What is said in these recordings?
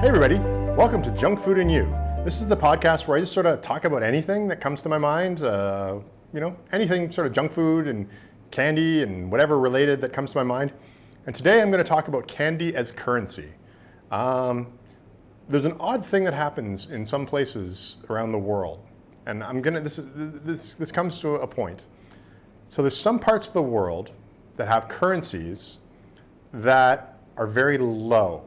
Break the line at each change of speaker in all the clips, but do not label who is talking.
Hey everybody, welcome to Junk Food and You. This is the podcast where I just sort of talk about anything that comes to my mind, anything sort of junk food and candy and whatever related that comes to my mind. And today I'm going to talk about candy as currency. There's an odd thing that happens in some places around the world, and this comes to a point. So there's some parts of the world that have currencies that are very low,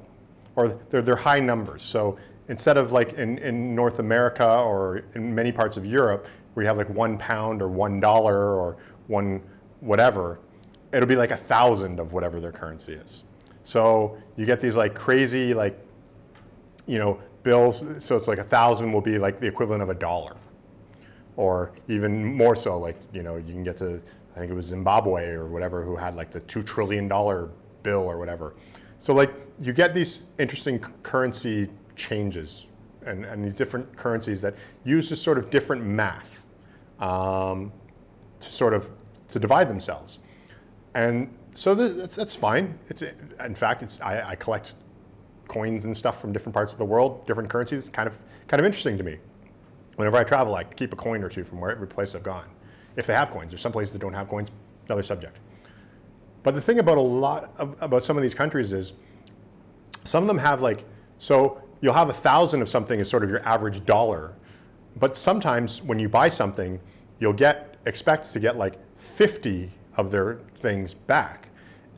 or they're high numbers. So instead of like in North America or in many parts of Europe, where you have like £1 or $1 or one whatever, it'll be like 1,000 of whatever their currency is. So you get these like crazy bills. So it's like 1,000 will be like the equivalent of $1, or even more so. Like you can get to, I think it was Zimbabwe or whatever, who had like the $2 trillion bill or whatever. So like you get these interesting currency changes and these different currencies that use this sort of different math to divide themselves. And so that's fine. In fact, I collect coins and stuff from different parts of the world, different currencies. Kind of interesting to me. Whenever I travel, I keep a coin or two from every place I've gone. If they have coins, there's some places that don't have coins, another subject. But the thing about some of these countries is some of them have so you'll have 1,000 of something as sort of your average dollar, but sometimes when you buy something, you'll expect to get like 50 of their things back.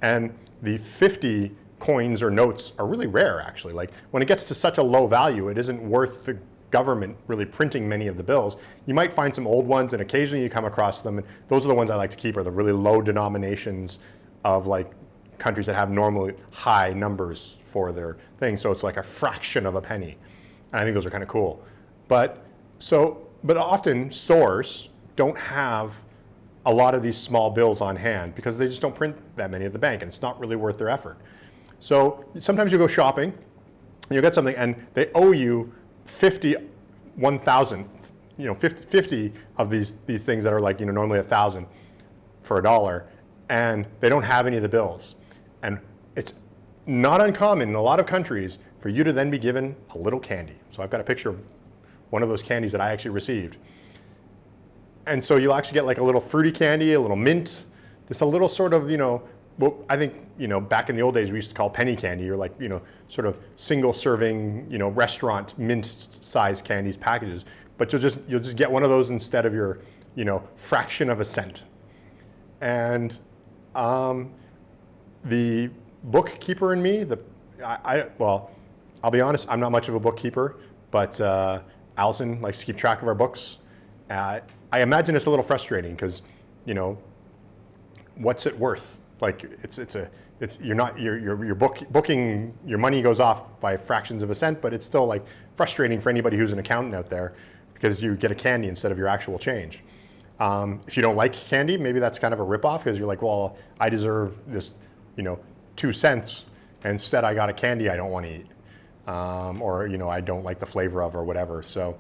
And the 50 coins or notes are really rare, actually. Like when it gets to such a low value, it isn't worth the government really printing many of the bills. You might find some old ones, and occasionally you come across them. And those are the ones I like to keep, are the really low denominations of like countries that have normally high numbers for their things. So it's like a fraction of a penny. And I think those are kind of cool. But often stores don't have a lot of these small bills on hand because they just don't print that many at the bank, and it's not really worth their effort. So sometimes you go shopping and you get something and they owe you 50 of these things that are like normally 1,000 for $1, and they don't have any of the bills. And it's not uncommon in a lot of countries for you to then be given a little candy. So I've got a picture of one of those candies that I actually received. And so you'll actually get like a little fruity candy, a little mint, just a little sort of, I think, back in the old days we used to call penny candy, or like, sort of single serving, restaurant mint size candies packages. But you'll just get one of those instead of your, fraction of a cent. And the bookkeeper in me, I'll be honest, I'm not much of a bookkeeper, but Allison likes to keep track of our books. I imagine it's a little frustrating because, what's it worth? Like you're booking, your money goes off by fractions of a cent, but it's still like frustrating for anybody who's an accountant out there because you get a candy instead of your actual change. If you don't like candy, maybe that's kind of a ripoff because you're like, well, I deserve this, 2 cents. And instead I got a candy I don't want to eat. Or I don't like the flavor of, or whatever. So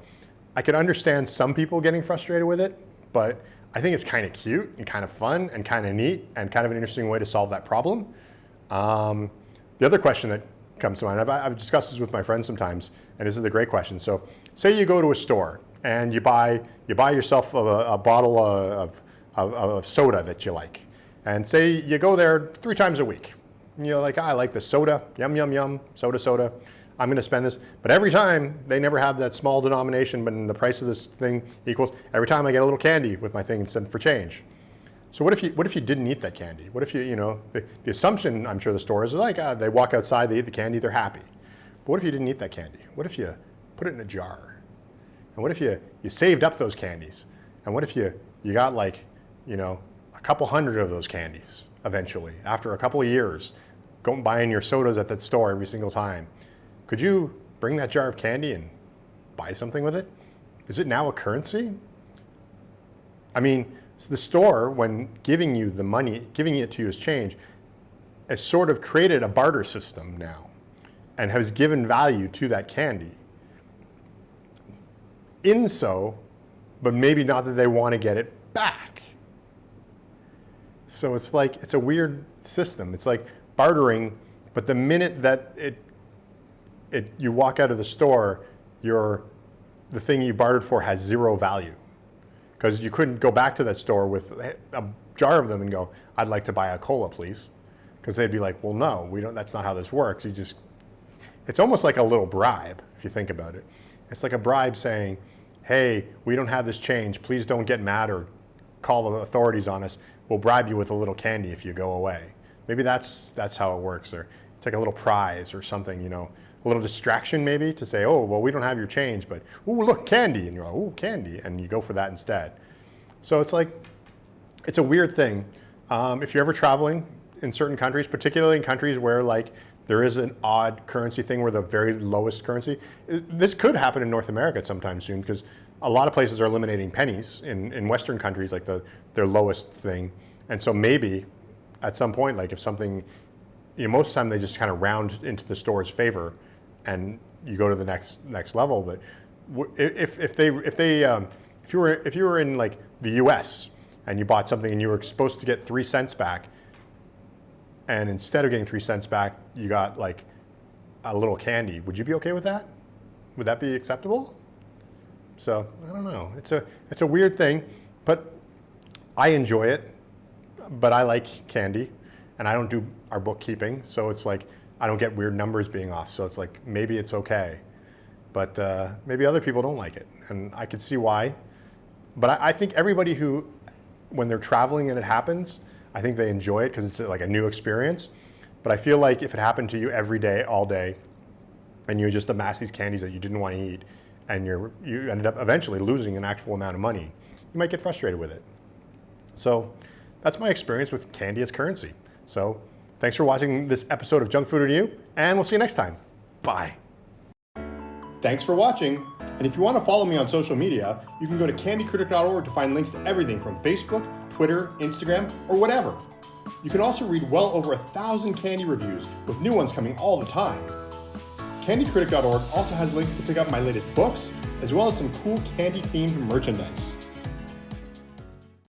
I can understand some people getting frustrated with it, but I think it's kind of cute and kind of fun and kind of neat and kind of an interesting way to solve that problem. The other question that comes to mind, I've discussed this with my friends sometimes, and this is a great question. So say you go to a store and you buy yourself a bottle of soda that you like. And say you go there 3 times a week. You're like, I like the soda, yum, yum, yum, soda. I'm going to spend this. But every time, they never have that small denomination, but the price of this thing equals, every time I get a little candy with my thing instead for change. So what if you didn't eat that candy? What if the assumption, I'm sure the stores are like, they walk outside, they eat the candy, they're happy. But what if you didn't eat that candy? What if you put it in a jar? And what if you saved up those candies? And what if you got like, a couple hundred of those candies eventually, after a couple of years, going buying your sodas at that store every single time? Could you bring that jar of candy and buy something with it? Is it now a currency? I mean, so the store, when giving you the money, giving it to you as change, has sort of created a barter system now and has given value to that candy. But maybe not that they want to get it back. So it's a weird system. It's like bartering, but the minute that it you walk out of the store, the thing you bartered for has zero value, because you couldn't go back to that store with a jar of them and go, I'd like to buy a cola, please. Because they'd be like, well, no, we don't, that's not how this works. It's almost like a little bribe, if you think about it. It's like a bribe saying, hey, we don't have this change. Please don't get mad or call the authorities on us. We'll bribe you with a little candy if you go away. Maybe that's how it works. Or it's like a little prize or something, you know, a little distraction maybe to say, oh, well, we don't have your change, but, oh, look, candy. And you're like, oh, candy. And you go for that instead. So it's like, it's a weird thing. If you're ever traveling in certain countries, particularly in countries where like there is an odd currency thing where the very lowest currency, this could happen in North America sometime soon, because a lot of places are eliminating pennies in Western countries, like their lowest thing. And so maybe at some point, like if something, you know, most of the time they just kind of round into the store's favor and you go to the next level. But if you were in like the US and you bought something and you were supposed to get 3 cents back, and instead of getting 3 cents back, you got like a little candy, would you be okay with that? Would that be acceptable? So I don't know. It's a weird thing, but I enjoy it. But I like candy, and I don't do our bookkeeping, so it's like I don't get weird numbers being off. So it's like maybe it's okay, but maybe other people don't like it, and I could see why. But I think everybody who, when they're traveling and it happens, I think they enjoy it because it's like a new experience. But I feel like if it happened to you every day, all day, and you just amass these candies that you didn't want to eat, and you ended up eventually losing an actual amount of money, you might get frustrated with it. So that's my experience with candy as currency. So thanks for watching this episode of Junk Food Review, and we'll see you next time. Bye. Thanks for watching. And if you want to follow me on social media, you can go to candycritic.org to find links to everything from Facebook, Twitter, Instagram, or whatever. You can also read well over 1,000 candy reviews, with new ones coming all the time. Candycritic.org also has links to pick up my latest books, as well as some cool candy-themed merchandise.